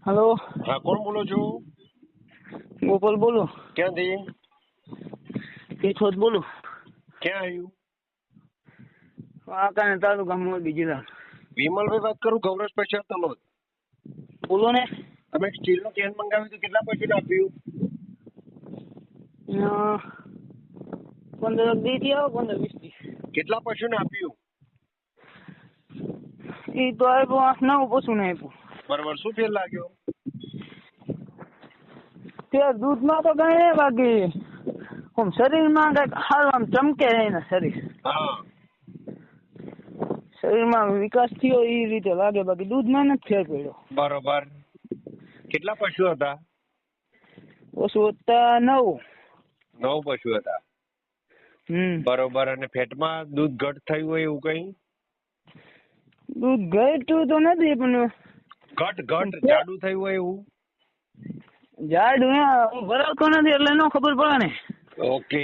Hello, હા, કોણ બોલો છો? ગોપાલ બોલું. ક્યાંથી? કેશોદ બોલું. ક્યાં આવ્યું? વાંકાનેર તાલુકા મોરબી જિલ્લા. વિમલભાઈ વાત કરું, ગૌરવ સ્પેશિયલ તલોદ. બોલો ને. તમે એક સ્ટીલનો કેન મંગાવ્યું તો કેટલા પૈસાનું આપ્યું? 15 દી આવો, 15-20 દી. કેટલા પૈસાનું આપ્યું? એ તો આપ્યું 8-9 પશુ ને આપ્યું. બરોબર, શું ફેર લાગ્યો? તે દૂધમાં તો કઈ નહીં, બાકી આમ શરીરમાં કઈક સારું આમ ચમકે ને શરીર. હા, શરીરમાં વિકાસ થયો એ રીતે લાગે, બાકી દૂધમાં નથી ફેર પડ્યો. બરોબર. કેટલા પશુ હતા? પશુ હતા 9. 9 પશુ હતા. બરોબર. અને ફેટમાં દૂધ ઘટ થયું હોય એવું કઈ? દૂધ ઘટ્યું તો નથી, પણ ઘટ જાડું થયું હોય એવું? જાડું હું ભરાવતો નથી એટલે ન ખબર પડે ને. ઓકે.